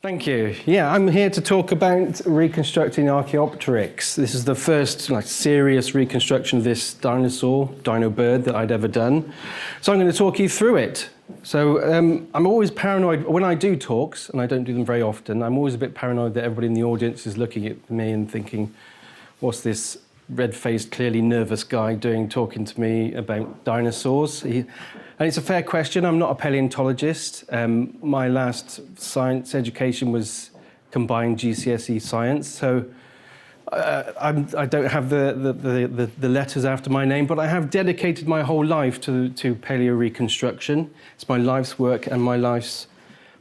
Thank you. Yeah, I'm here to talk about reconstructing Archaeopteryx. This is the first serious reconstruction of this dino bird that I'd ever done. So I'm going to talk you through it. So I'm always paranoid when I do talks, and I don't do them very often. I'm always a bit paranoid that everybody in the audience is looking at me and thinking, what's this red-faced, clearly nervous guy doing talking to me about dinosaurs? And it's a fair question. I'm not a paleontologist. My last science education was combined GCSE science, so I don't have the letters after my name, but I have dedicated my whole life to paleo-reconstruction. It's my life's work and my life's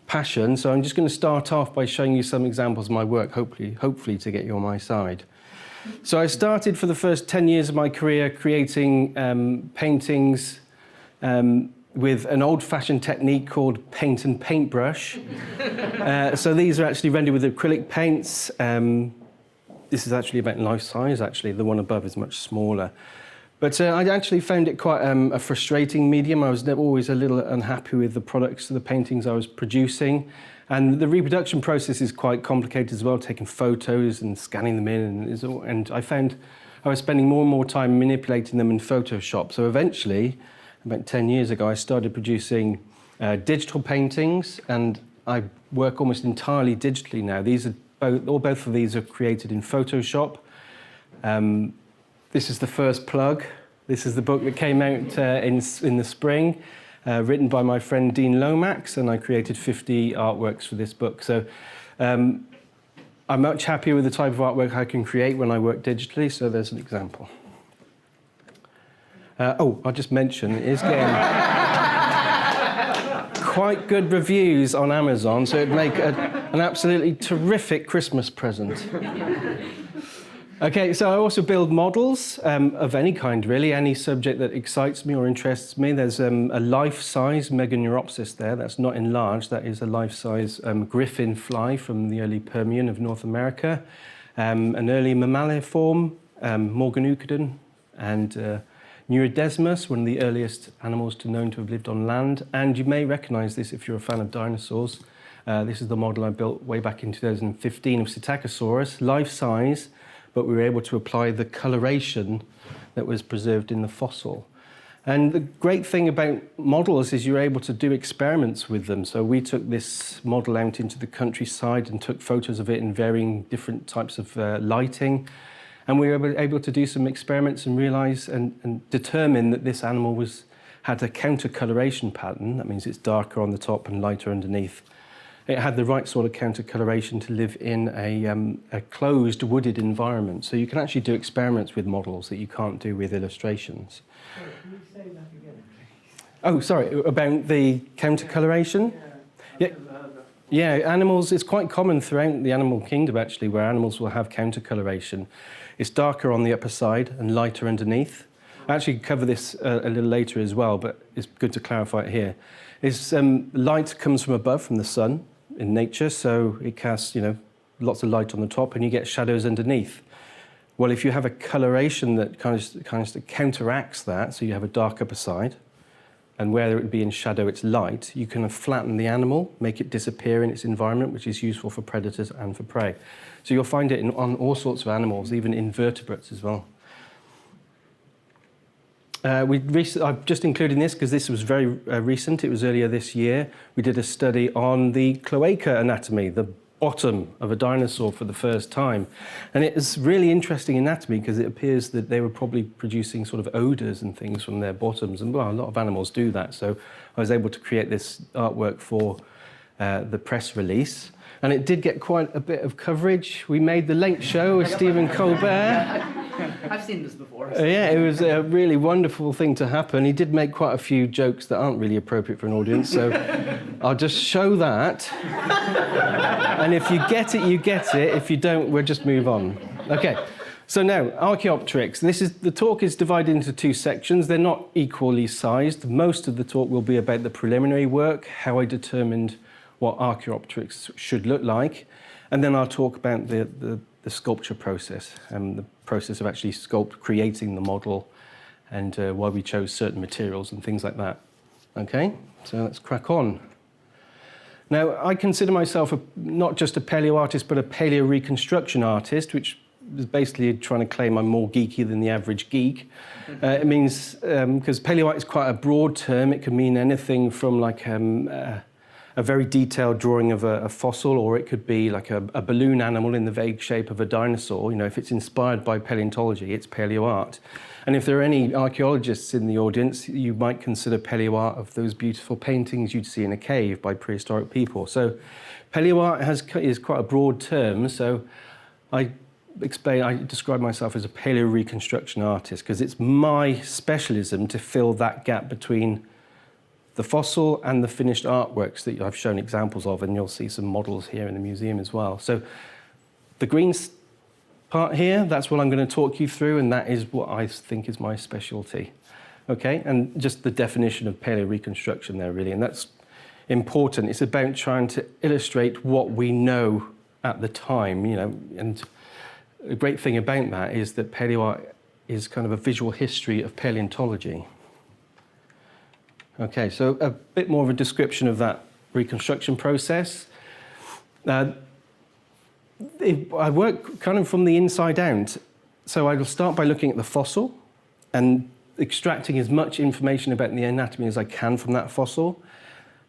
passion. So I'm just going to start off by showing you some examples of my work, hopefully to get you on my side. So I started for the first 10 years of my career creating paintings with an old-fashioned technique called paint and paintbrush. So these are actually rendered with acrylic paints. This is actually about life size, actually. The one above is much smaller. But I actually found it quite a frustrating medium. I was always a little unhappy with the products of the paintings I was producing. And the reproduction process is quite complicated as well, taking photos and scanning them in. And I found I was spending more and more time manipulating them in Photoshop. So eventually, about 10 years ago, I started producing digital paintings, and I work almost entirely digitally now. These are both of these are created in Photoshop. This is the first plug. This is the book that came out in the spring. Written by my friend Dean Lomax, and I created 50 artworks for this book. So I'm much happier with the type of artwork I can create when I work digitally, so there's an example. I'll just mention, it is getting quite good reviews on Amazon, so it'd make an absolutely terrific Christmas present. Okay, so I also build models of any kind, really, any subject that excites me or interests me. There's a life-size Meganeuropsis there. That's not enlarged. That is a life-size griffin fly from the early Permian of North America, an early mammaliform, Morganucodon, and Neurodesmus, one of the earliest animals known to have lived on land. And you may recognize this if you're a fan of dinosaurs. This is the model I built way back in 2015 of Psittacosaurus, life-size, but we were able to apply the coloration that was preserved in the fossil. And the great thing about models is you're able to do experiments with them. So we took this model out into the countryside and took photos of it in varying different types of lighting. And we were able to do some experiments and realize and determine that this animal had a counter-coloration pattern. That means it's darker on the top and lighter underneath. It had the right sort of counter-coloration to live in a closed, wooded environment. So you can actually do experiments with models that you can't do with illustrations. Sorry, can you say that again, please? Oh, sorry, about the counter-coloration? Yeah, animals, it's quite common throughout the animal kingdom, actually, where animals will have counter-coloration. It's darker on the upper side and lighter underneath. I actually cover this a little later as well, but it's good to clarify it here. Light comes from above, from the sun, in nature, so it casts, lots of light on the top, and you get shadows underneath. Well, if you have a coloration that kind of counteracts that, so you have a dark upper side, and where it would be in shadow, it's light, you can flatten the animal, make it disappear in its environment, which is useful for predators and for prey. So you'll find it on all sorts of animals, even invertebrates as well. I've just included this because this was very recent. It was earlier this year. We did a study on the cloaca anatomy, the bottom of a dinosaur for the first time. And it is really interesting anatomy because it appears that they were probably producing sort of odors and things from their bottoms. And well, a lot of animals do that. So I was able to create this artwork for the press release. And it did get quite a bit of coverage. We made the Late Show with Stephen Colbert. I've seen this before. Yeah, it was a really wonderful thing to happen. He did make quite a few jokes that aren't really appropriate for an audience, so I'll just show that. And if you get it, you get it. If you don't, we'll just move on. Okay, so now, Archaeopteryx. The talk is divided into two sections. They're not equally sized. Most of the talk will be about the preliminary work, how I determined what Archaeopteryx should look like. And then I'll talk about the sculpture process and the process of actually creating the model and why we chose certain materials and things like that. Okay, so let's crack on. Now, I consider myself not just a paleo artist, but a paleo-reconstruction artist, which is basically trying to claim I'm more geeky than the average geek. It means, because paleo art is quite a broad term, it can mean anything from like a very detailed drawing of a fossil, or it could be like a balloon animal in the vague shape of a dinosaur. You know, if it's inspired by paleontology, it's paleo art. And if there are any archaeologists in the audience, you might consider paleo art of those beautiful paintings you'd see in a cave by prehistoric people. So paleo art is quite a broad term. So I describe myself as a paleo-reconstruction artist because it's my specialism to fill that gap between the fossil and the finished artworks that I've shown examples of, and you'll see some models here in the museum as well. So the green part here, that's what I'm going to talk you through, and that is what I think is my specialty. Okay, and just the definition of paleo-reconstruction there, really, and that's important. It's about trying to illustrate what we know at the time, you know, and the great thing about that is that paleo art is kind of a visual history of paleontology. Okay, so a bit more of a description of that reconstruction process. I work kind of from the inside out. So I will start by looking at the fossil and extracting as much information about the anatomy as I can from that fossil.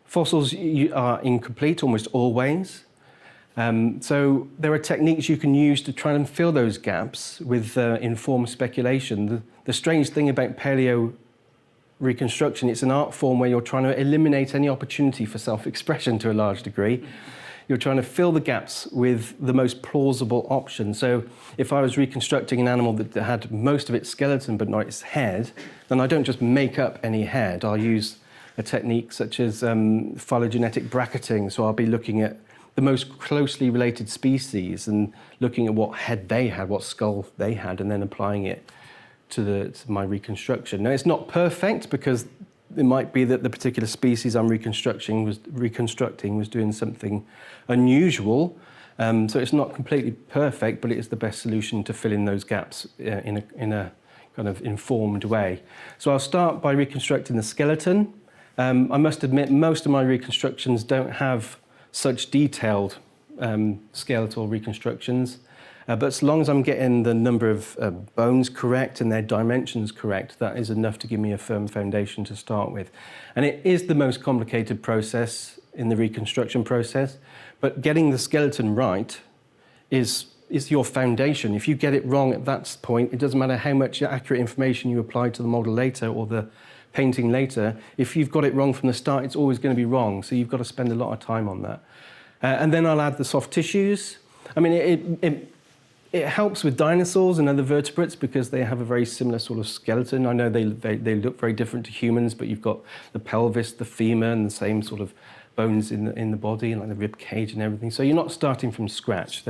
Fossils are incomplete almost always. So there are techniques you can use to try and fill those gaps with informed speculation. The strange thing about paleo-reconstruction, it's an art form where you're trying to eliminate any opportunity for self-expression to a large degree. You're trying to fill the gaps with the most plausible option. So if I was reconstructing an animal that had most of its skeleton but not its head, then I don't just make up any head. I'll use a technique such as phylogenetic bracketing. So I'll be looking at the most closely related species and looking at what head they had, what skull they had, and then applying it to my reconstruction. Now, it's not perfect because it might be that the particular species I'm reconstructing was doing something unusual. So it's not completely perfect, but it is the best solution to fill in those gaps in a kind of informed way. So I'll start by reconstructing the skeleton. I must admit, most of my reconstructions don't have such detailed skeletal reconstructions. But as long as I'm getting the number of bones correct and their dimensions correct, that is enough to give me a firm foundation to start with. And it is the most complicated process in the reconstruction process, but getting the skeleton right is your foundation. If you get it wrong at that point, it doesn't matter how much accurate information you apply to the model later or the painting later. If you've got it wrong from the start, it's always going to be wrong. So you've got to spend a lot of time on that. And then I'll add the soft tissues. I mean, it helps with dinosaurs and other vertebrates because they have a very similar sort of skeleton. I know they look very different to humans, but you've got the pelvis, the femur, and the same sort of bones in the body, like the rib cage and everything. So you're not starting from scratch.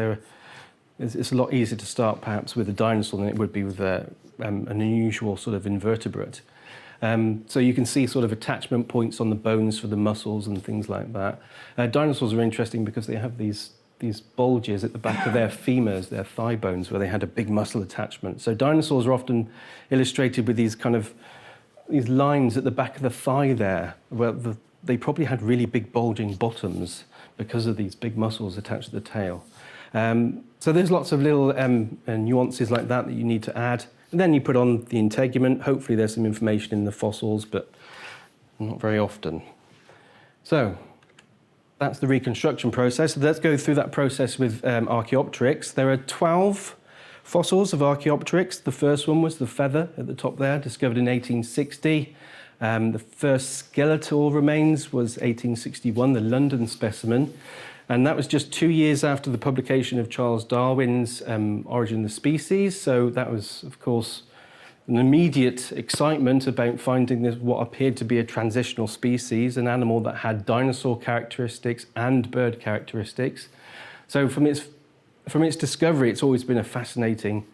It's a lot easier to start perhaps with a dinosaur than it would be with an unusual sort of invertebrate. So you can see sort of attachment points on the bones for the muscles and things like that. Dinosaurs are interesting because they have these bulges at the back of their femurs, their thigh bones, where they had a big muscle attachment. So dinosaurs are often illustrated with these lines at the back of the thigh there, where they probably had really big bulging bottoms because of these big muscles attached to the tail. So there's lots of little nuances like that you need to add. And then you put on the integument. Hopefully there's some information in the fossils, but not very often. So that's the reconstruction process. So let's go through that process with Archaeopteryx. There are 12 fossils of Archaeopteryx. The first one was the feather at the top there, discovered in 1860. The first skeletal remains was 1861, the London specimen. And that was just 2 years after the publication of Charles Darwin's Origin of the Species. So that was, of course, an immediate excitement about finding what appeared to be a transitional species, an animal that had dinosaur characteristics and bird characteristics. So from its discovery, it's always been a fascinating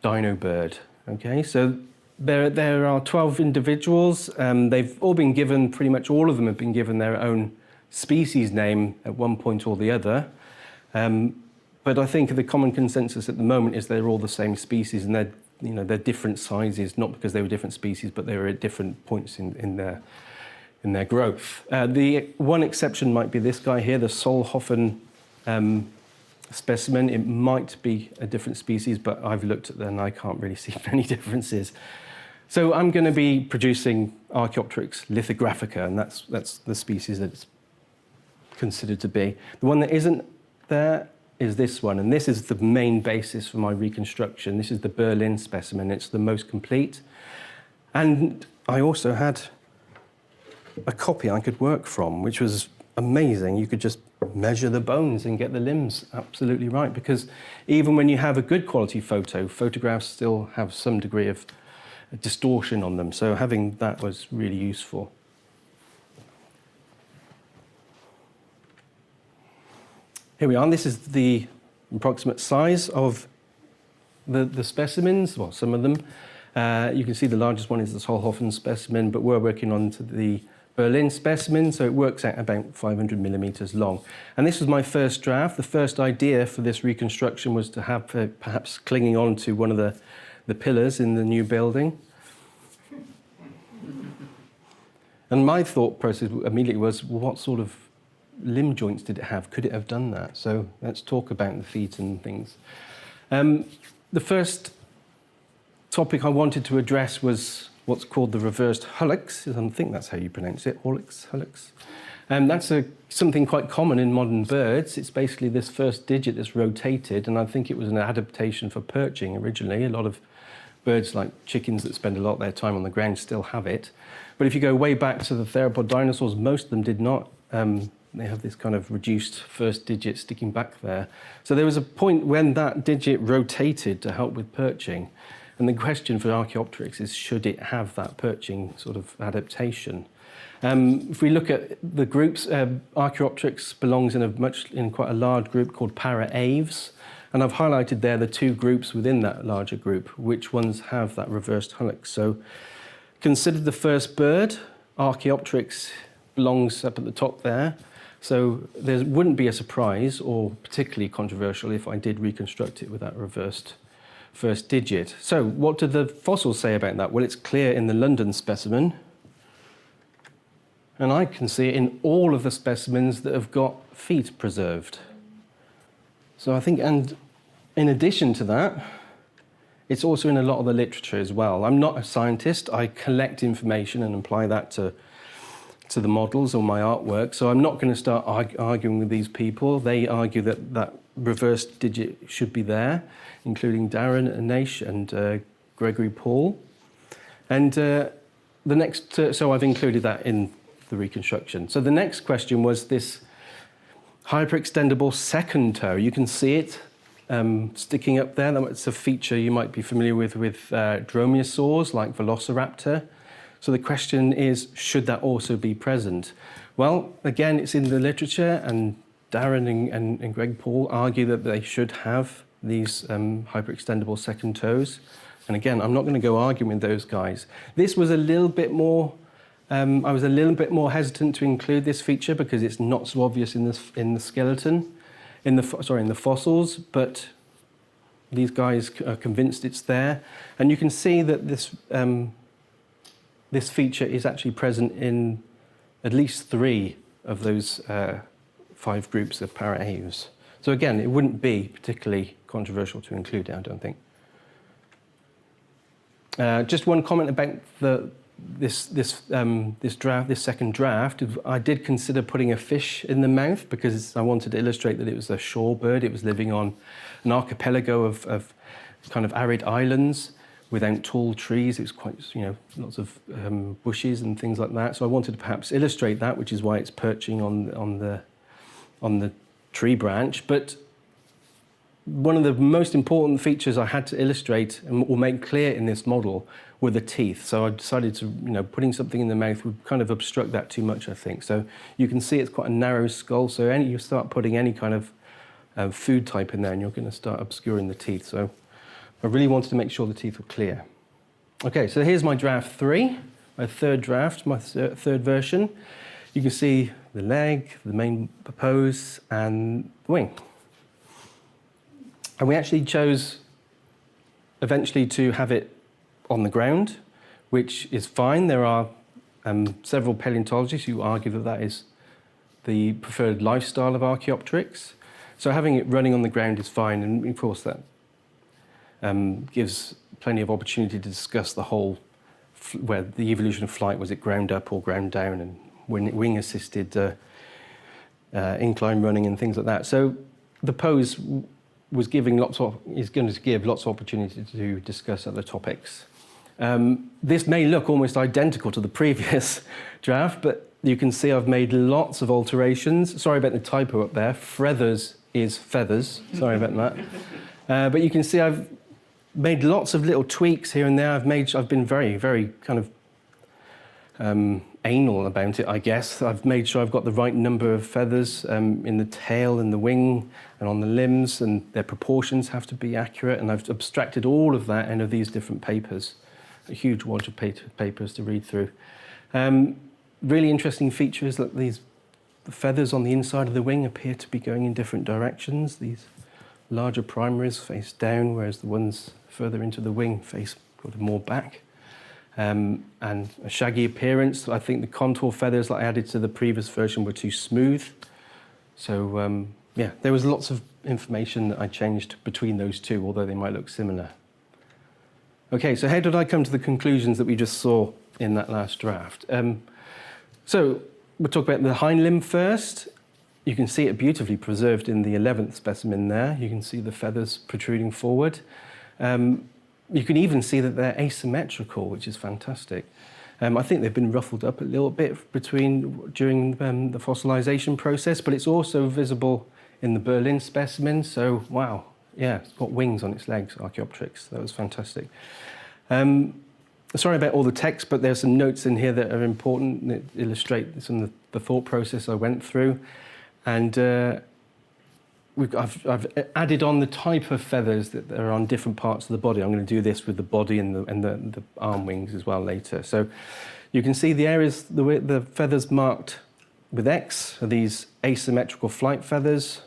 dino bird. Okay, so there are 12 individuals. They've all been given, pretty much all of them have been given their own species name at one point or the other. But I think the common consensus at the moment is they're all the same species, and they're different sizes, not because they were different species, but they were at different points in in their growth. The one exception might be this guy here, the Solhofen specimen. It might be a different species, but I've looked at them and I can't really see many differences. So I'm going to be producing Archaeopteryx lithographica, and that's the species that it's considered to be. The one that isn't there is this one, and this is the main basis for my reconstruction. This is the Berlin specimen. It's the most complete. And I also had a copy I could work from, which was amazing. You could just measure the bones and get the limbs absolutely right, because even when you have a good quality photographs still have some degree of distortion on them. So having that was really useful. Here we are. This is the approximate size of the specimens, well, some of them. You can see the largest one is the Solhofen specimen, but we're working on to the Berlin specimen, so it works out about 500 millimeters long. And this was my first draft. The first idea for this reconstruction was to have perhaps clinging on to one of the pillars in the new building. And my thought process immediately was, well, what sort of limb joints did it have? Could it have done that? So let's talk about the feet and things. The first topic I wanted to address was what's called the reversed hallux. I think that's how you pronounce it, hallux. That's something quite common in modern birds. It's basically this first digit that's rotated, and I think it was an adaptation for perching originally. A lot of birds like chickens that spend a lot of their time on the ground still have it. But if you go way back to the theropod dinosaurs, most of them did not. They have this kind of reduced first digit sticking back there. So there was a point when that digit rotated to help with perching. And the question for Archaeopteryx is, should it have that perching sort of adaptation? If we look at the groups, Archaeopteryx belongs in quite a large group called para-aves. And I've highlighted there the two groups within that larger group, which ones have that reversed hallux. So consider the first bird. Archaeopteryx belongs up at the top there. So there wouldn't be a surprise or particularly controversial if I did reconstruct it with that reversed first digit. So what do the fossils say about that? Well, it's clear in the London specimen. And I can see it in all of the specimens that have got feet preserved. So I think, and in addition to that, it's also in a lot of the literature as well. I'm not a scientist. I collect information and apply that to the models or my artwork. So I'm not going to start arguing with these people. They argue that that reversed digit should be there, including Darren Nash and Gregory Paul. And the next, so I've included that in the reconstruction. So the next question was this hyperextendable second toe. You can see it sticking up there. That's a feature you might be familiar with dromaeosaurs like Velociraptor. So the question is, should that also be present? Well, again, it's in the literature, and Darren and Greg Paul argue that they should have these hyperextendable second toes. And again, I'm not going to go arguing with those guys. This was a little bit more, I was a little bit more hesitant to include this feature because it's not so obvious in the skeleton, in the fossils, but these guys are convinced it's there. And you can see that this feature is actually present in at least 3 of those 5 groups of para-aves. So again, it wouldn't be particularly controversial to include it, I don't think. Just one comment about this second draft. I did consider putting a fish in the mouth because I wanted to illustrate that it was a shore bird. It was living on an archipelago of kind of arid islands without tall trees. It was quite, lots of bushes and things like that. So I wanted to perhaps illustrate that, which is why it's perching on the tree branch. But one of the most important features I had to illustrate or make clear in this model were the teeth. So I decided to, putting something in the mouth would kind of obstruct that too much, I think. So you can see it's quite a narrow skull. So you start putting any kind of food type in there and you're going to start obscuring the teeth. So I really wanted to make sure the teeth were clear. Okay, so here's my draft 3, my third draft, my third version. You can see the leg, the main pose, and the wing. And we actually chose eventually to have it on the ground, which is fine. There are several paleontologists who argue that that is the preferred lifestyle of Archaeopteryx. So having it running on the ground is fine, and of course that gives plenty of opportunity to discuss the whole, where the evolution of flight, was it ground up or ground down, and wing-assisted incline running and things like that. So the pose is going to give lots of opportunity to discuss other topics. This may look almost identical to the previous draft, but you can see I've made lots of alterations. Sorry about the typo up there. Feathers is feathers. Sorry about that. But you can see I've made lots of little tweaks here and there. I've been very, very kind of anal about it, I guess. I've made sure I've got the right number of feathers in the tail and the wing and on the limbs, and their proportions have to be accurate, and I've abstracted all of that out of these different papers, a huge wad of papers to read through. Really interesting feature is that the feathers on the inside of the wing appear to be going in different directions. These larger primaries face down, whereas the ones further into the wing face more back. And a shaggy appearance. I think the contour feathers that I added to the previous version were too smooth. So yeah, there was lots of information that I changed between those two, although they might look similar. Okay, so how did I come to the conclusions that we just saw in that last draft? So we'll talk about the hind limb first. You can see it beautifully preserved in the 11th specimen there. You can see the feathers protruding forward. You can even see that they're asymmetrical, which is fantastic. I think they've been ruffled up a little bit during the fossilization process, but it's also visible in the Berlin specimen. So, wow, yeah, it's got wings on its legs, Archaeopteryx. That was fantastic. Sorry about all the text, but there's some notes in here that are important that illustrate some of the thought process I went through. And I've added on the type of feathers that are on different parts of the body. I'm going to do this with the body and the arm wings as well later. So you can see the areas, the feathers marked with X are these asymmetrical flight feathers.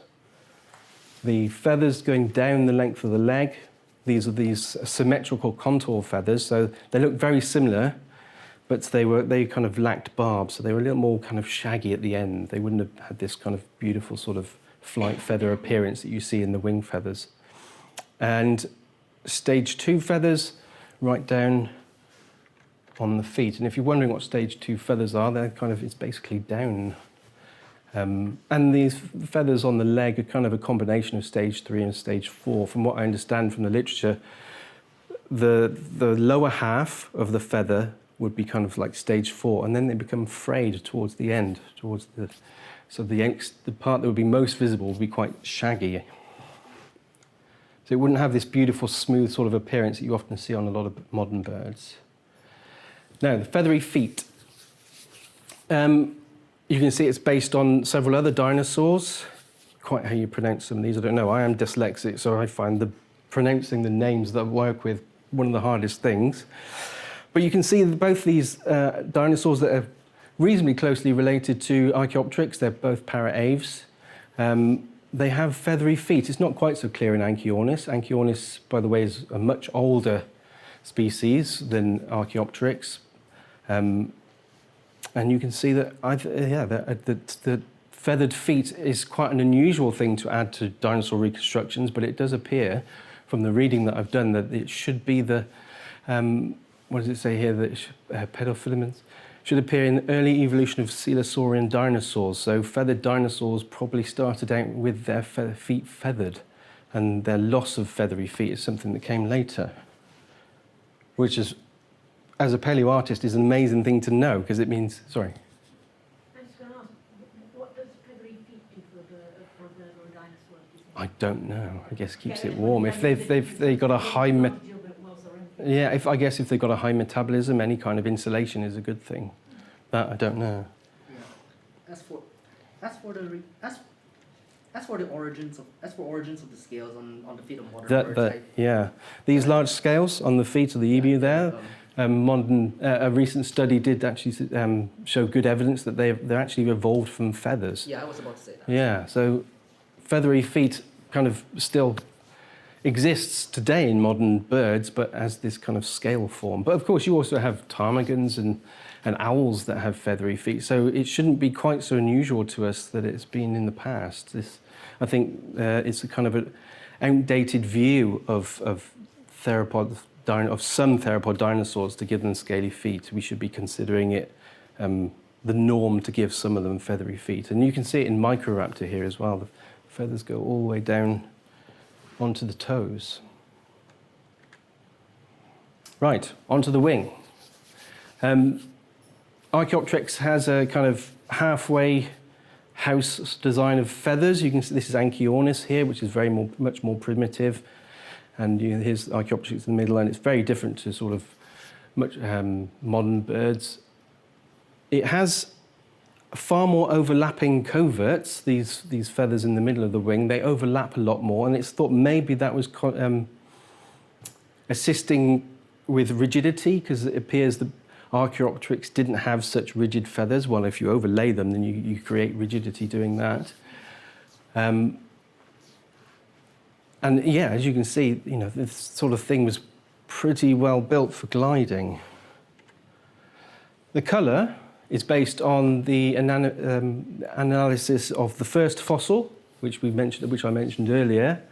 The feathers going down the length of the leg, these are these symmetrical contour feathers. So they look very similar, but they kind of lacked barbs. So they were a little more kind of shaggy at the end. They wouldn't have had this kind of beautiful sort of flight feather appearance that you see in the wing feathers. And stage 2 feathers right down on the feet. And if you're wondering what stage 2 feathers are, it's basically down. And these feathers on the leg are kind of a combination of stage 3 and stage 4. From what I understand from the literature, the lower half of the feather would be kind of like stage 4, and then they become frayed towards the end, so the part that would be most visible would be quite shaggy. So it wouldn't have this beautiful, smooth sort of appearance that you often see on a lot of modern birds. Now, the feathery feet. You can see it's based on several other dinosaurs. Quite how you pronounce some of these, I don't know. I am dyslexic, so I find pronouncing the names that I work with one of the hardest things. But you can see that both these dinosaurs that are reasonably closely related to Archaeopteryx, they're both para-aves. They have feathery feet. It's not quite so clear in Anchiornis. Anchiornis, by the way, is a much older species than Archaeopteryx. And you can see that the feathered feet is quite an unusual thing to add to dinosaur reconstructions, but it does appear from the reading that I've done that it should be the, what does it say here, that pedophilaments should appear in the early evolution of coelosaurian dinosaurs. So feathered dinosaurs probably started out with their feet feathered, and their loss of feathery feet is something that came later, which is, as a paleo artist, is an amazing thing to know, because it means, sorry. I was going to ask, what does feathery feet do for a bird or a dinosaur? I don't know. I guess it keeps it warm. If they've got a high I guess if they've got a high metabolism, any kind of insulation is a good thing. That I don't know. Yeah. As for origins of the scales on the feet of modern birds. Right? Yeah, these large scales on the feet of the emu there. A recent study did actually show good evidence that they're actually evolved from feathers. Yeah, I was about to say that. Yeah, so feathery feet kind of still exists today in modern birds, but as this kind of scale form. But of course, you also have ptarmigans and and owls that have feathery feet. So it shouldn't be quite so unusual to us that it's been in the past. This, I think, it's a kind of an outdated view of some theropod dinosaurs to give them scaly feet. We should be considering it the norm to give some of them feathery feet. And you can see it in Microraptor here as well. The feathers go all the way down onto the toes. Right, onto the wing. Archaeopteryx has a kind of halfway house design of feathers. You can see this is Anchiornis here, which is much more primitive. And here's Archaeopteryx in the middle, and it's very different to sort of much modern birds. It has far more overlapping coverts, these feathers in the middle of the wing. They overlap a lot more, and it's thought maybe that was assisting with rigidity, because it appears the Archaeopteryx didn't have such rigid feathers. Well, if you overlay them, then you create rigidity doing that. And yeah, as you can see, this sort of thing was pretty well built for gliding. The colour is based on the analysis of the first fossil, which I mentioned earlier.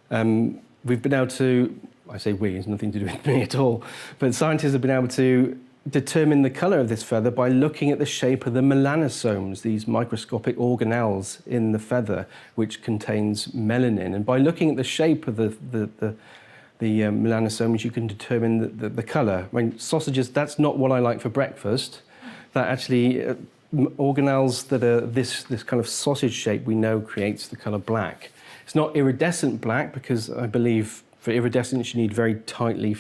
We've been able to, I say we, it's nothing to do with me at all, but scientists have been able to determine the colour of this feather by looking at the shape of the melanosomes, these microscopic organelles in the feather, which contains melanin. And by looking at the shape of the melanosomes, you can determine the colour. I mean, sausages, that's not what I like for breakfast. That actually, organelles that are this kind of sausage shape, we know creates the colour black. It's not iridescent black, because I believe for iridescence you need very tightly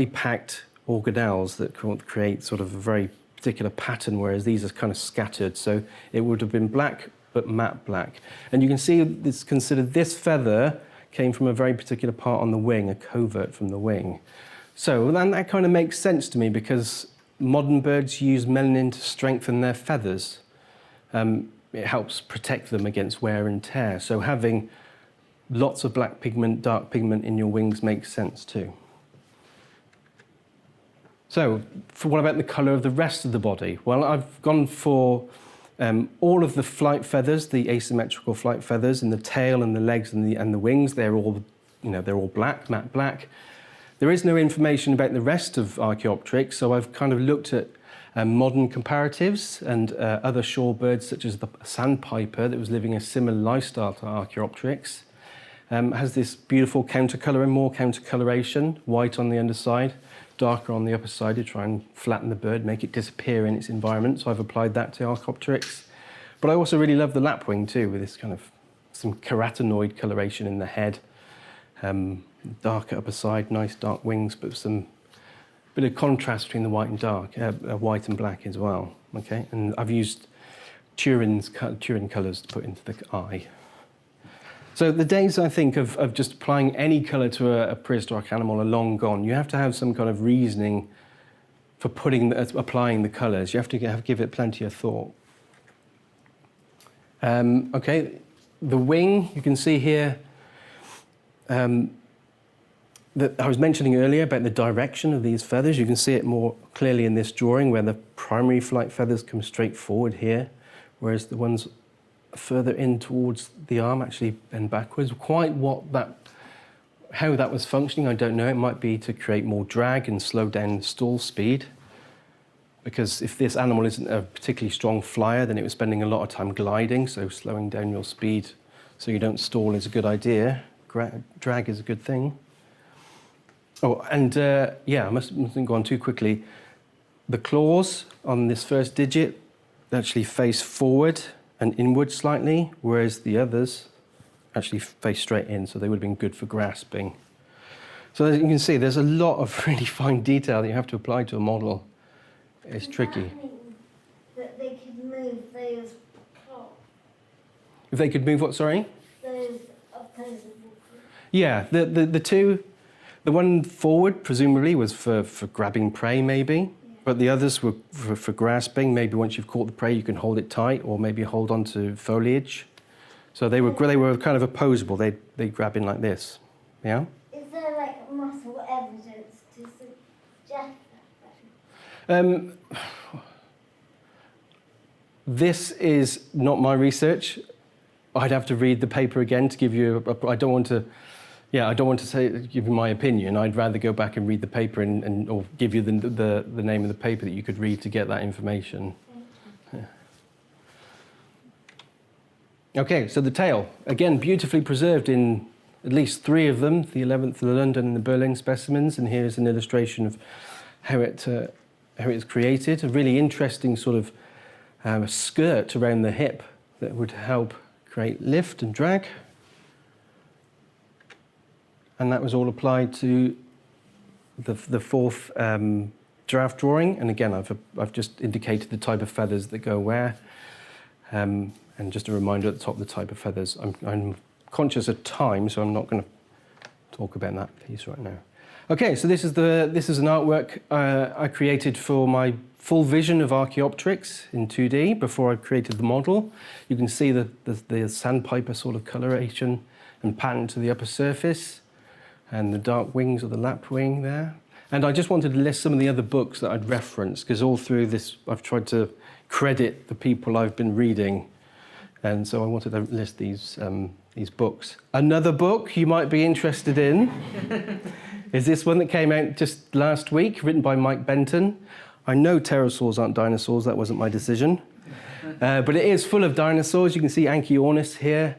packed organelles that create sort of a very particular pattern, whereas these are kind of scattered. So it would have been black, but matte black. And you can see it's considered this feather came from a very particular part on the wing, a covert from the wing. So then that kind of makes sense to me, because modern birds use melanin to strengthen their feathers. It helps protect them against wear and tear. So having lots of black pigment, dark pigment in your wings makes sense too. So, what about the colour of the rest of the body? Well, I've gone for all of the flight feathers, the asymmetrical flight feathers in the tail and the legs and the wings. They're all, they're all black, matte black. There is no information about the rest of Archaeopteryx, so I've kind of looked at modern comparatives and other shorebirds, such as the sandpiper that was living a similar lifestyle to Archaeopteryx. Has this beautiful countercolour and more countercoloration, white on the underside, darker on the upper side to try and flatten the bird, make it disappear in its environment. So I've applied that to Archaeopteryx. But I also really love the lapwing too, with this kind of some carotenoid coloration in the head. Darker upper side, nice dark wings, but some bit of contrast between the white and dark, white and black as well. Okay, and I've used Turin colours to put into the eye. So the days, I think, of just applying any colour to a prehistoric animal are long gone. You have to have some kind of reasoning for applying the colours. You have to give it plenty of thought. Okay, the wing, you can see here that I was mentioning earlier about the direction of these feathers. You can see it more clearly in this drawing, where the primary flight feathers come straight forward here, whereas the ones further in towards the arm actually bend backwards. How that was functioning, I don't know. It might be to create more drag and slow down the stall speed, because if this animal isn't a particularly strong flyer, then it was spending a lot of time gliding, so slowing down your speed so you don't stall is a good idea. Drag is a good thing. Oh, and I mustn't go on too quickly. The claws on this first digit actually face forward and inward slightly, whereas the others actually face straight in, so they would have been good for grasping. So as you can see, there's a lot of really fine detail that you have to apply to a model. It's tricky. Does that mean that they could move those claws? If they could move what, sorry? Those opposable claws? Yeah, the one forward presumably was for grabbing prey maybe, but the others were for grasping. Maybe once you've caught the prey, you can hold it tight, or maybe hold on to foliage. So they were kind of opposable. They'd grab in like this, yeah? Is there like muscle evidence to suggest that? This is not my research. I'd have to read the paper again to give you. I don't want to give you my opinion. I'd rather go back and read the paper or give you the name of the paper that you could read to get that information. Yeah. Okay, so the tail again beautifully preserved in at least 3 of them: the 11th, the London, and the Berlin specimens. And here's an illustration of how it's created. A really interesting sort of skirt around the hip that would help create lift and drag. And that was all applied to the 4th draft drawing. And again, I've just indicated the type of feathers that go where. And just a reminder at the top, the type of feathers. I'm conscious of time, so I'm not going to talk about that piece right now. Okay, so this is an artwork I created for my full vision of Archaeopteryx in 2D before I created the model. You can see the sandpiper sort of coloration and pattern to the upper surface, and the dark wings of the lapwing there. And I just wanted to list some of the other books that I'd referenced, because all through this I've tried to credit the people I've been reading, and so I wanted to list these books. Another book you might be interested in is this one that came out just last week, written by Mike Benton. I know pterosaurs aren't dinosaurs, that wasn't my decision. But it is full of dinosaurs. You can see Anchiornis here,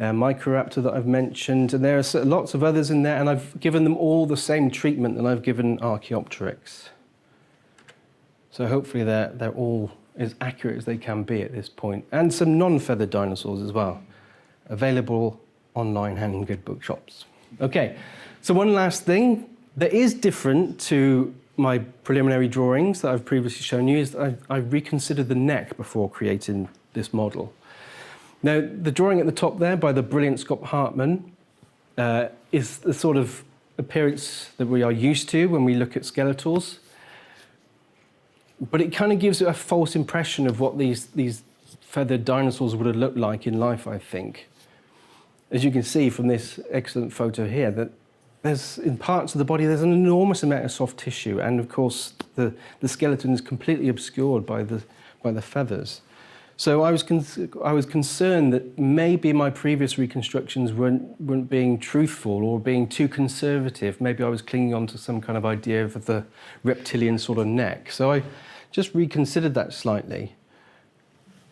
Microraptor that I've mentioned, and there are lots of others in there, and I've given them all the same treatment that I've given Archaeopteryx. So hopefully they're all as accurate as they can be at this point. And some non-feathered dinosaurs as well, available online and in good bookshops. Okay, so one last thing that is different to my preliminary drawings that I've previously shown you is I reconsidered the neck before creating this model. Now, the drawing at the top there by the brilliant Scott Hartman is the sort of appearance that we are used to when we look at skeletals. But it kind of gives a false impression of what these feathered dinosaurs would have looked like in life, I think. As you can see from this excellent photo here, that there's, in parts of the body, there's an enormous amount of soft tissue, and of course the skeleton is completely obscured by the feathers. So I was concerned that maybe my previous reconstructions weren't being truthful or being too conservative. Maybe I was clinging on to some kind of idea of the reptilian sort of neck. So I just reconsidered that slightly,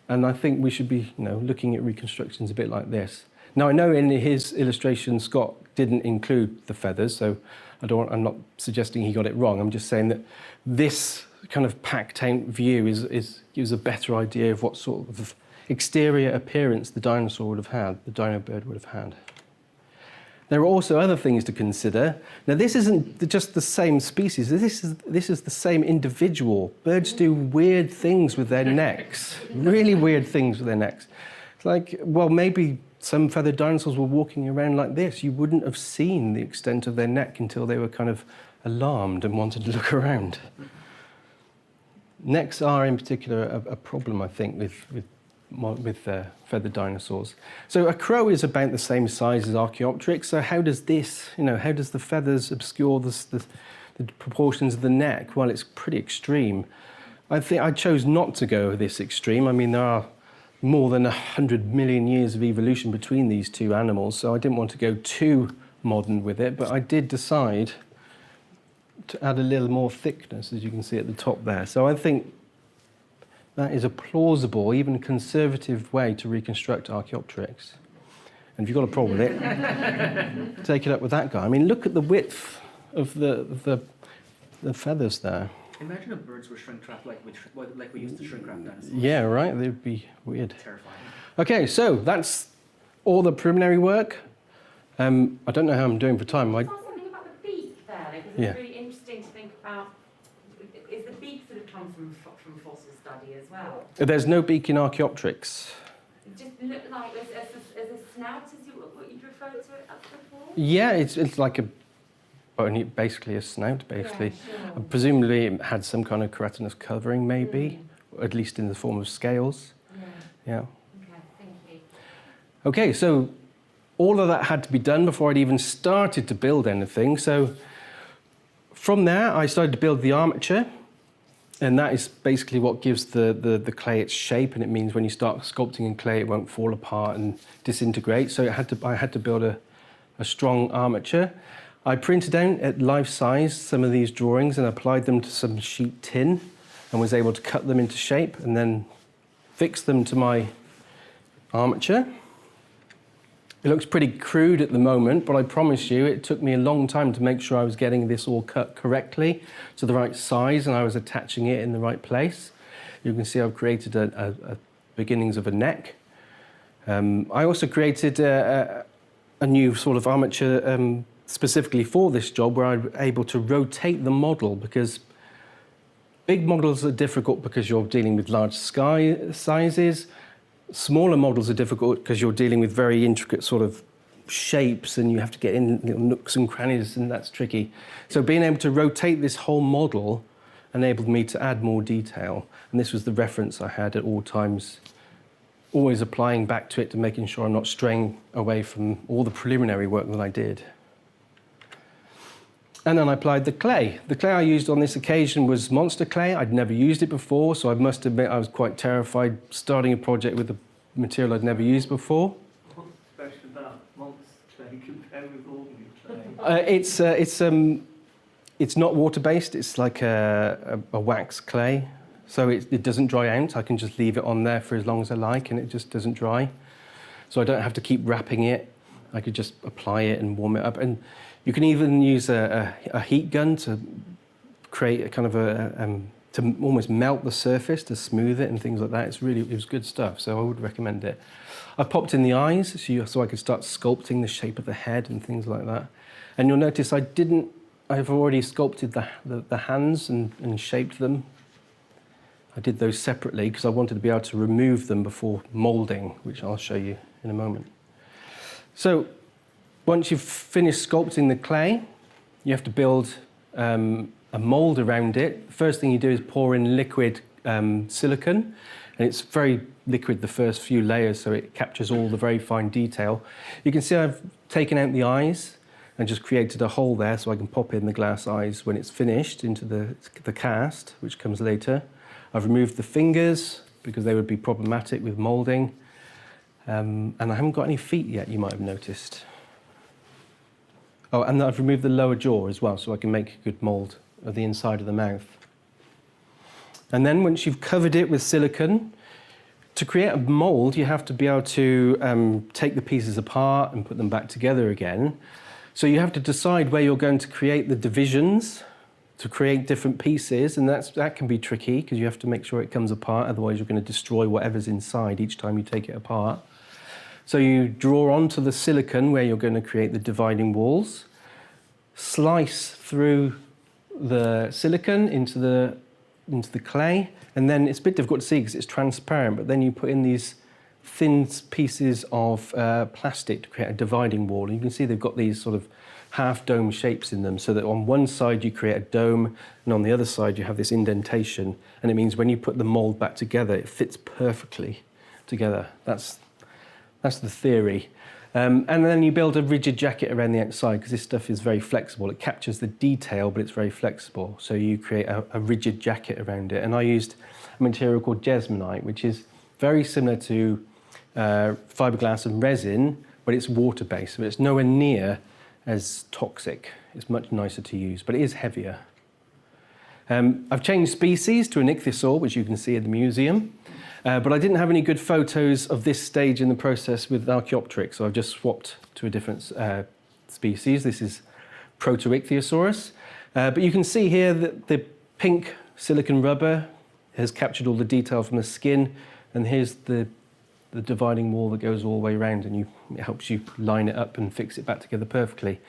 and I think we should be, looking at reconstructions a bit like this. Now, I know in his illustration, Scott didn't include the feathers, so I'm not suggesting he got it wrong. I'm just saying that this kind of packed out view gives a better idea of what sort of exterior appearance the dinosaur would have had, the dino bird would have had. There are also other things to consider. Now, this isn't just the same species. This is the same individual. Birds do weird things with their necks, really weird things with their necks. It's like, well, maybe some feathered dinosaurs were walking around like this. You wouldn't have seen the extent of their neck until they were kind of alarmed and wanted to look around. Necks are, in particular, a problem, I think, with feathered dinosaurs. So a crow is about the same size as Archaeopteryx. So how does this, how does the feathers obscure the proportions of the neck? Well, it's pretty extreme. I think I chose not to go this extreme. I mean, there are more than 100 million years of evolution between these two animals, so I didn't want to go too modern with it, but I did decide to add a little more thickness, as you can see at the top there. So I think that is a plausible, even conservative way to reconstruct Archaeopteryx. And if you've got a problem with it, take it up with that guy. I mean, look at the width of the feathers there. Imagine if birds were shrink wrapped like we used to shrink wrap dinosaurs. Yeah, right? They'd be weird. Terrifying. Okay, so that's all the preliminary work. I don't know how I'm doing for time. I saw something about the beak there. It was Yeah. really interesting to think about. Is the beak sort of come from fossil study as well? There's no beak in Archaeopteryx. It just looked like as a snout, as what you'd referred to it as before. Yeah, it's like basically a snout, basically. Yeah, sure. Presumably it had some kind of keratinous covering, maybe, at least in the form of scales. Yeah. Okay, thank you. Okay, so all of that had to be done before I'd even started to build anything. So from there, I started to build the armature. And that is basically what gives the clay its shape, and it means when you start sculpting in clay, it won't fall apart and disintegrate. So I had to build a strong armature. I printed out at life size some of these drawings and applied them to some sheet tin and was able to cut them into shape and then fix them to my armature. It looks pretty crude at the moment, but I promise you it took me a long time to make sure I was getting this all cut correctly to the right size and I was attaching it in the right place. You can see I've created a beginnings of a neck. I also created a new sort of armature specifically for this job where I'm able to rotate the model, because big models are difficult because you're dealing with large sizes. Smaller models are difficult because you're dealing with very intricate sort of shapes and you have to get in little nooks and crannies, and that's tricky. So being able to rotate this whole model enabled me to add more detail. And this was the reference I had at all times, always applying back to it to making sure I'm not straying away from all the preliminary work that I did. And then I applied the clay. The clay I used on this occasion was monster clay. I'd never used it before, so I must admit I was quite terrified starting a project with a material I'd never used before. What's special about monster clay compared with ordinary clay? It's not water-based. It's like a wax clay, so it doesn't dry out. I can just leave it on there for as long as I like, and it just doesn't dry. So I don't have to keep wrapping it. I could just apply it and warm it up. And you can even use a heat gun to create a kind of to almost melt the surface to smooth it and things like that. It was good stuff, so I would recommend it. I popped in the eyes so I could start sculpting the shape of the head and things like that. And you'll notice I've already sculpted the hands and shaped them. I did those separately because I wanted to be able to remove them before moulding, which I'll show you in a moment. So once you've finished sculpting the clay, you have to build a mould around it. The first thing you do is pour in liquid silicone, and it's very liquid the first few layers, so it captures all the very fine detail. You can see I've taken out the eyes and just created a hole there so I can pop in the glass eyes when it's finished into the cast, which comes later. I've removed the fingers because they would be problematic with moulding. And I haven't got any feet yet, you might have noticed. Oh, and I've removed the lower jaw as well, so I can make a good mould of the inside of the mouth. And then once you've covered it with silicone, to create a mould, you have to be able to take the pieces apart and put them back together again. So you have to decide where you're going to create the divisions to create different pieces, and that can be tricky because you have to make sure it comes apart, otherwise you're going to destroy whatever's inside each time you take it apart. So you draw onto the silicone where you're going to create the dividing walls, slice through the silicone into the clay, and then it's a bit difficult to see because it's transparent, but then you put in these thin pieces of plastic to create a dividing wall. And you can see they've got these sort of half-dome shapes in them, so that on one side you create a dome, and on the other side you have this indentation, and it means when you put the mould back together, it fits perfectly together. That's the theory. And then you build a rigid jacket around the outside, because this stuff is very flexible. It captures the detail, but it's very flexible. So you create a rigid jacket around it. And I used a material called jesmonite, which is very similar to fiberglass and resin, but it's water-based, but it's nowhere near as toxic. It's much nicer to use, but it is heavier. I've changed species to an ichthyosaur, which you can see at the museum, but I didn't have any good photos of this stage in the process with Archaeopteryx, so I've just swapped to a different species. This is Proto-Ichthyosaurus, but you can see here that the pink silicone rubber has captured all the detail from the skin, and here's the dividing wall that goes all the way around, and it helps you line it up and fix it back together perfectly.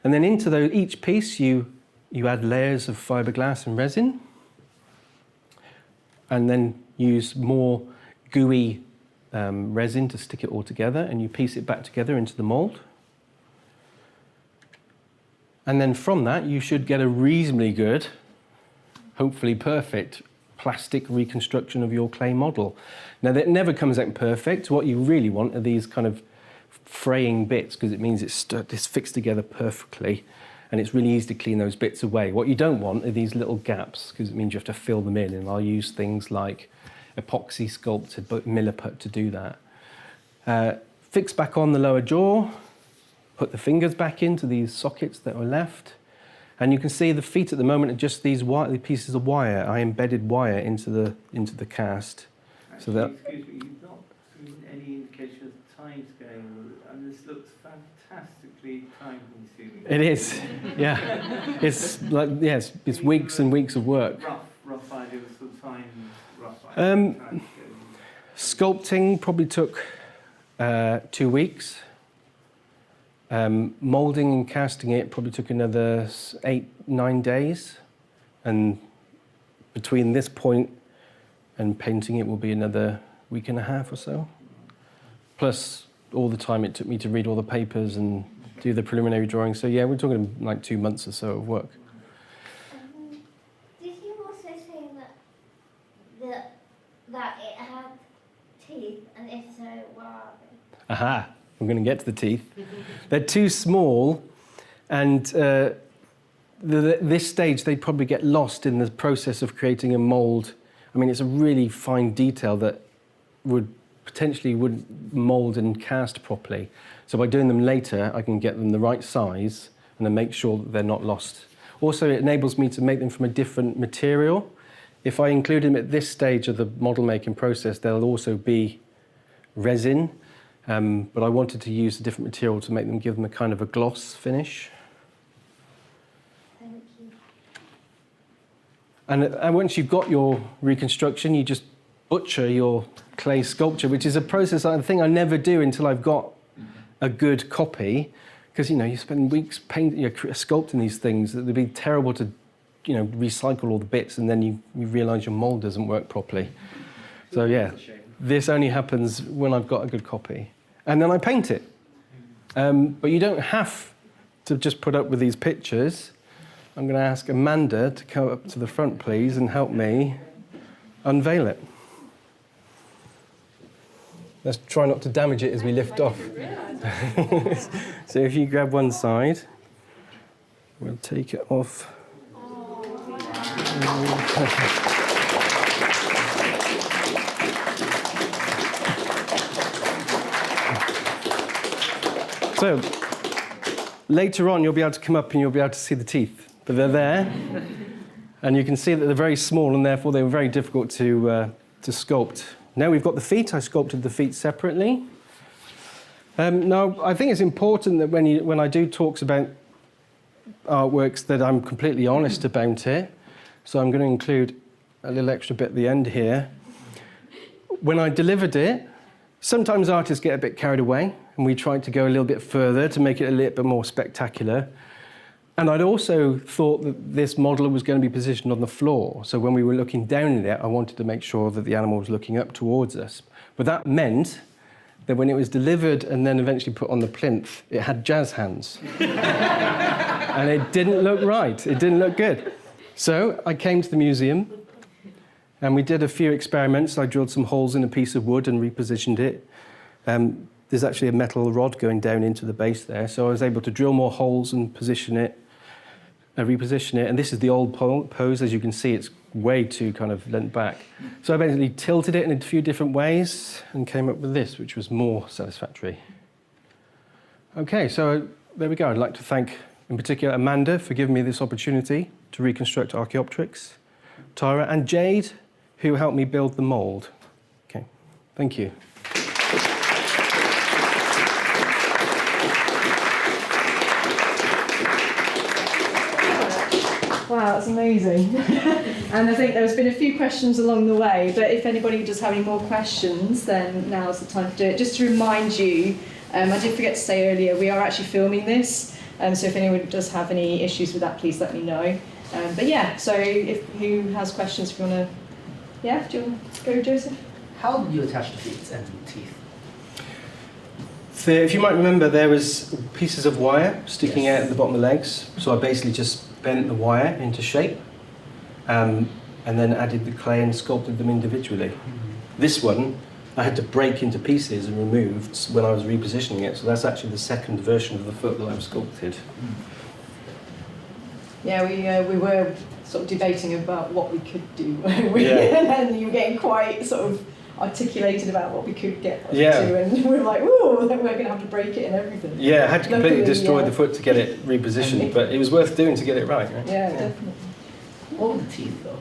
And then into each piece you add layers of fiberglass and resin, and then use more gooey resin to stick it all together, and you piece it back together into the mould. And then from that you should get a reasonably good, hopefully perfect, plastic reconstruction of your clay model. Now, that never comes out perfect. What you really want are these kind of fraying bits, because it means it's fixed together perfectly. and it's really easy to clean those bits away. What you don't want are these little gaps, because it means you have to fill them in, and I'll use things like epoxy sculpted but milliput to do that. Fix back on the lower jaw, put the fingers back into these sockets that were left, and you can see the feet at the moment are just these pieces of wire. I embedded wire into the cast. Actually, So that, excuse me, you've not seen any indication of time scale, and this looks fantastically time-consuming. it is, yeah. It's like, yes, it's weeks and weeks of work. Rough idea of sort of time, Um, time Sculpting probably took 2 weeks. Moulding and casting it probably took another 8-9 days. And between this point and painting it will be another week and a half or so. Plus all the time it took me to read all the papers and do the preliminary drawings. So yeah, we're talking like 2 months or so of work. Did you also say that it had teeth, and if so, what are they? Aha, I'm going to get to the teeth. They're too small, and this stage they probably get lost in the process of creating a mould. I mean, it's a really fine detail that potentially wouldn't mould and cast properly. So by doing them later, I can get them the right size and then make sure that they're not lost. Also, it enables me to make them from a different material. If I include them at this stage of the model making process, there'll also be resin, but I wanted to use a different material to make them, give them a kind of a gloss finish. Thank you. And once you've got your reconstruction, you just butcher your clay sculpture, which is a process, I think I never do until I've got a good copy, because you spend weeks sculpting these things. It'd be terrible to recycle all the bits, and then you realise your mould doesn't work properly. So yeah, this only happens when I've got a good copy. And then I paint it. But you don't have to just put up with these pictures. I'm going to ask Amanda to come up to the front, please, and help me unveil it. Let's try not to damage it as we lift off. So if you grab one side, we'll take it off. So later on, you'll be able to come up and you'll be able to see the teeth, but they're there, and you can see that they're very small, and therefore they were very difficult to sculpt. Now we've got the feet. I sculpted the feet separately. Now I think it's important that when I do talks about artworks that I'm completely honest about it. So I'm going to include a little extra bit at the end here. When I delivered it, sometimes artists get a bit carried away, and we tried to go a little bit further to make it a little bit more spectacular. And I'd also thought that this model was going to be positioned on the floor. So when we were looking down at it, I wanted to make sure that the animal was looking up towards us. But that meant that when it was delivered and then eventually put on the plinth, it had jazz hands. And it didn't look right. It didn't look good. So I came to the museum, and we did a few experiments. I drilled some holes in a piece of wood and repositioned it. There's actually a metal rod going down into the base there, so I was able to drill more holes and reposition it. And this is the old pose. As you can see, it's way too kind of leant back. So I basically tilted it in a few different ways and came up with this, which was more satisfactory. Okay, so there we go. I'd like to thank, in particular, Amanda for giving me this opportunity to reconstruct Archaeopteryx, Tara and Jade, who helped me build the mould. Okay, thank you. Wow, that's amazing. And I think there's been a few questions along the way, but if anybody does have any more questions, then now's the time to do it. Just to remind you, I did forget to say earlier, we are actually filming this, so if anyone does have any issues with that, please let me know. But yeah, so who has questions, if you want to... Yeah, do you want to go, Joseph? How did you attach the feet and teeth? So if you might remember, there was pieces of wire sticking out at the bottom of the legs, so I basically just bent the wire into shape, and then added the clay and sculpted them individually. This one I had to break into pieces and removed when I was repositioning it, so that's actually the second version of the foot that I've sculpted. Yeah, we were sort of debating about what we could do, weren't we? Yeah. And then you were getting quite sort of articulated about what we could get up Yeah. to, and we were like, ooh, we're going to have to break it and everything. Yeah, I had to completely Luckily, destroy yeah. the foot to get it repositioned, but it was worth doing to get it right. Yeah, definitely. What were the teeth though?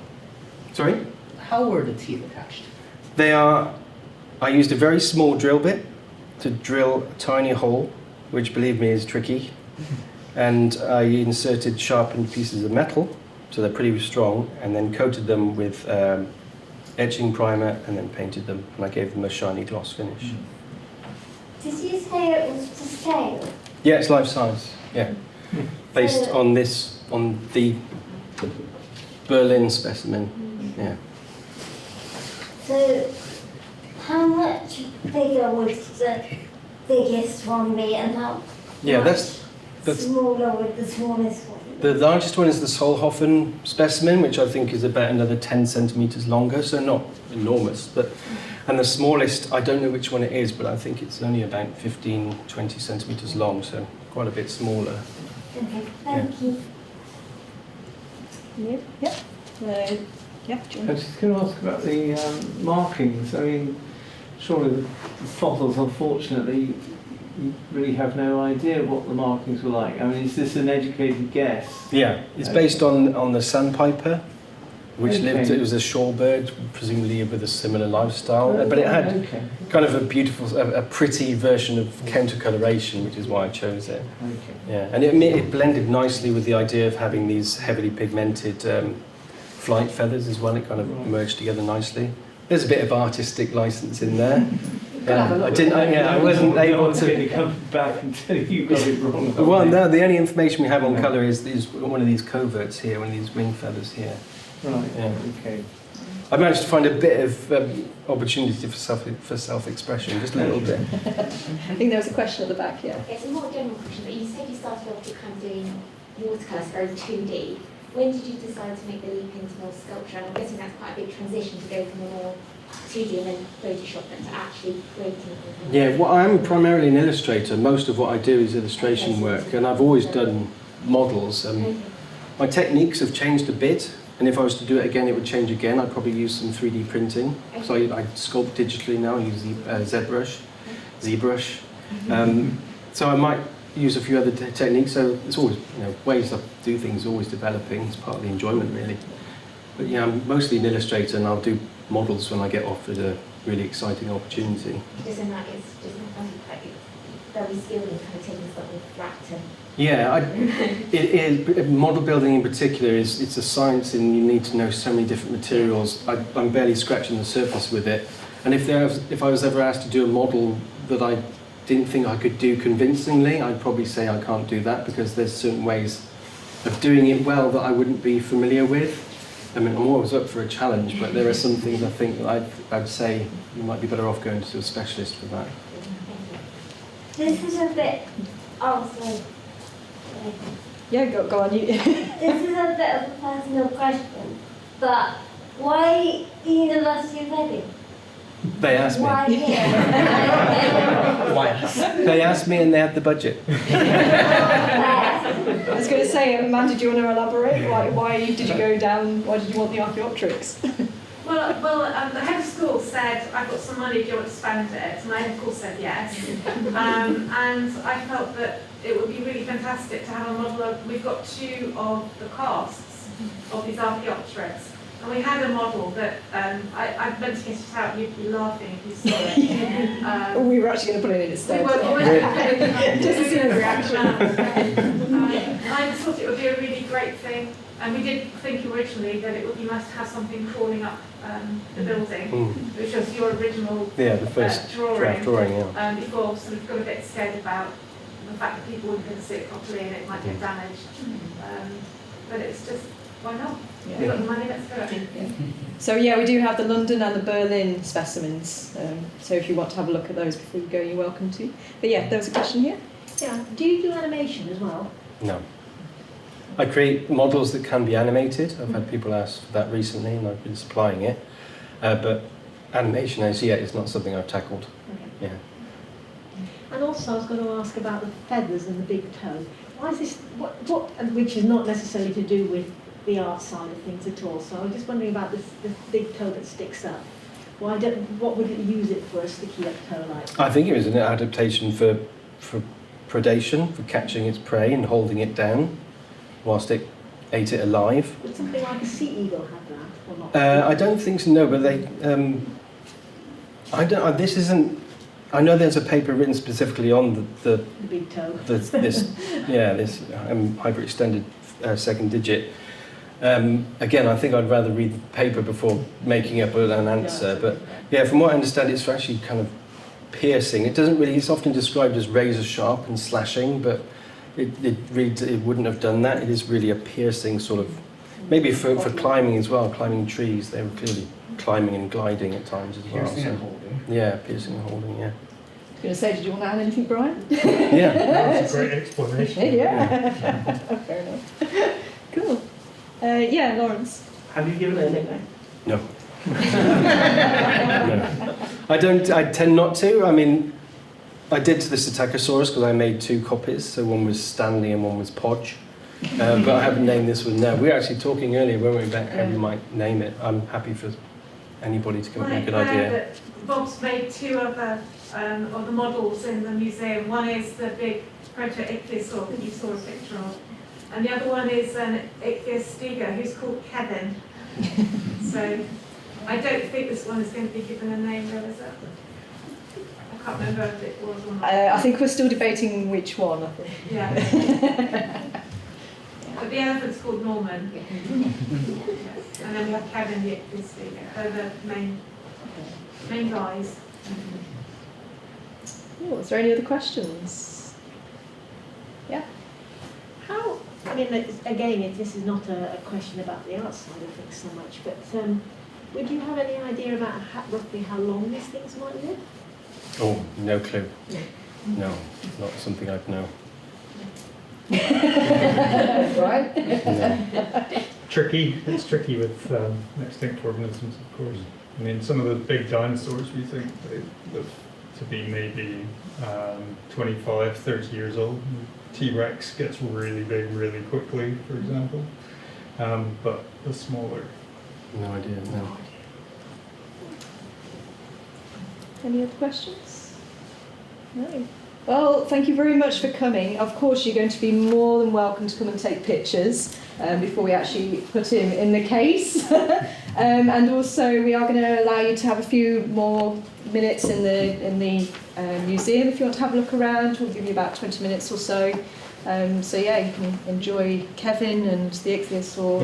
Sorry? How were the teeth attached? I used a very small drill bit to drill a tiny hole, which believe me is tricky. And I inserted sharpened pieces of metal, so they're pretty strong, and then coated them with etching primer and then painted them, and I gave them a shiny gloss finish. Did you say it was to scale? Yeah, it's life size, yeah. Based on the Berlin specimen, yeah. So, how much bigger would the biggest one be, and how Yeah, much that's smaller would the smallest one be? the largest one is the Solhofen specimen, which I think is about another 10 centimeters longer, so not enormous. And the smallest, I don't know which one it is, but I think it's only about 15, 20 centimeters long, so quite a bit smaller. Okay, thank you. Yeah. Yeah. Yeah. Do you I want was just going to ask about the markings. I mean, surely the fossils, unfortunately, you really have no idea what the markings were like. I mean, is this an educated guess? Yeah, it's based on the sandpiper, which Okay. lived, it was a shorebird, presumably with a similar lifestyle, but it had Okay. kind of a beautiful, a pretty version of counter-coloration, which is why I chose it. Okay. Yeah, and it blended nicely with the idea of having these heavily pigmented flight feathers as well. It kind of Right. merged together nicely. There's a bit of artistic license in there. have a I look. didn't. I wasn't able to. come back and tell you got it wrong. Well, no. The only information we have on colour is one of these coverts here, one of these wing feathers here. Right. Yeah. Okay. I managed to find a bit of opportunity for self-expression, just a little bit. I think there was a question at the back, yeah. It's a more general question, but you said you started off with kind of doing watercolours very 2D. When did you decide to make the leap into more sculpture? And I'm guessing that's quite a big transition to go from a more 2D and then Photoshop then to actually creating. Yeah, well, I'm primarily an illustrator. Most of what I do is illustration work, and I've always done models. Okay. My techniques have changed a bit, and if I was to do it again, it would change again. I'd probably use some 3D printing. So I sculpt digitally now. I use ZBrush. So I might use a few other techniques. So it's always, ways I do things always developing. It's part of the enjoyment, really. But yeah, I'm mostly an illustrator, and I'll do models when I get offered a really exciting opportunity. Just in that is just quite very skilled in kind of taking something flat and Yeah, model building in particular it's a science, and you need to know so many different materials. I'm barely scratching the surface with it. And if I was ever asked to do a model that I didn't think I could do convincingly, I'd probably say I can't do that, because there's certain ways of doing it well that I wouldn't be familiar with. I mean, I'm always up for a challenge, but there are some things I think that I'd say you might be better off going to a specialist for that. This is a bit. Oh, sorry. Yeah, go on. You. This is a bit of a personal question, but why the University of Reading? They asked me. Why here? Why us? They asked me, and they had the budget. I was going to say, Amanda, do you want to elaborate? Why did you go down? Why did you want the Archaeopteryx? Well, the head of school said, I've got some money, do you want to spend it? And I, of course, said yes. And I felt that it would be really fantastic to have a model of, we've got two of the casts of these Archaeopteryx. And we had a model that, I meant to get it out, you'd be laughing if you saw it. We were actually going to put it in We instead. were Just to see the reaction. I just thought it would be a really great thing. And we did think originally that it would be nice to have something crawling up the building, which was your original Yeah, the first draft drawing, yeah. before sort of got a bit scared about the fact that people weren't going to see it properly and it might get damaged. But it's just, why not? Yeah. We've got the money, let's do it. So yeah, we do have the London and the Berlin specimens. So if you want to have a look at those before you go, you're welcome to. But yeah, there was a question here. Yeah. Do you do animation as well? No. I create models that can be animated. I've had people ask for that recently, and I've been supplying it. But animation, as yet, is not something I've tackled. Okay. Yeah. And also, I was going to ask about the feathers and the big toe. Why is this, and which is not necessarily to do with the art side of things at all. So I was just wondering about this big toe that sticks up. What would it use it for, a sticky up toe like? I think it was an adaptation for predation, for catching its prey and holding it down whilst it ate it alive. Would something like a sea eagle have that or not? I don't think so, no, but they... this isn't... I know there's a paper written specifically on The big toe. this hyperextended second digit. Again, I think I'd rather read the paper before making up an answer, but yeah, from what I understand, it's actually kind of piercing. It doesn't really, it's often described as razor sharp and slashing, but it reads, it wouldn't have done that. It is really a piercing sort of, maybe for climbing as well, climbing trees. They were clearly climbing and gliding at times as well. Piercing and holding. Yeah, piercing and holding, yeah. I was going to say, did you want to add anything, Brian? Yeah. That's a great explanation. Yeah. Fair enough. Cool. Yeah, Lawrence. Have you given it a nickname? No. No. I tend not to. I mean, I did to the Psittacosaurus because I made 2 copies. So one was Stanley and one was Podge. But I haven't named this one now. We were actually talking earlier, weren't we, about how we might name it. I'm happy for anybody to come up with a good idea. That Bob's made 2 other of the models in the museum. One is the big proto-ichthyosaur that you saw a picture of. And the other one is an ichthyostega who's called Kevin. So I don't think this one is going to be given a name, though, is it? I can't remember if it was or not. I think we're still debating which one, I think. Yeah. But the elephant's called Norman. Yes. And then we have Kevin the ichthyostega. They're the main guys. Cool. Is there any other questions? Yeah? How, I mean, again, this is not a question about the art side of things so much, but would you have any idea about roughly how long these things might live? Oh, no clue. No, not something I'd know. Right? No. Tricky. It's tricky with extinct organisms, of course. I mean, some of the big dinosaurs, we think they live to be maybe 25, 30 years old. T-Rex gets really big really quickly, for example. But the smaller. No idea, no. Any other questions? No. Well, thank you very much for coming. Of course, you're going to be more than welcome to come and take pictures before we actually put him in the case. And also, we are going to allow you to have a few more minutes in the museum if you want to have a look around. We'll give you about 20 minutes or so. So yeah, you can enjoy Kevin and the ichthyosaur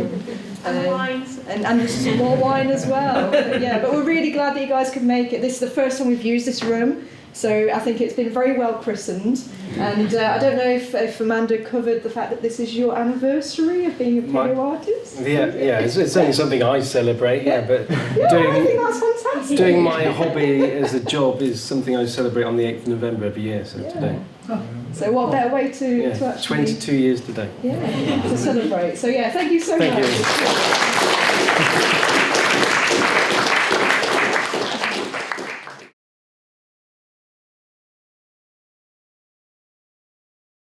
And wines. and some more wine as well. But we're really glad that you guys could make it. This is the first time we've used this room. So I think it's been very well christened, and I don't know if Amanda covered the fact that this is your anniversary of being a paleo artist. Yeah, it's certainly something I celebrate. Yeah, but I think that's fantastic. doing my hobby as a job is something I celebrate on the 8th of November every year. So today, So what better way to actually 22 years today. to celebrate. So yeah, thank you so much. Thank you.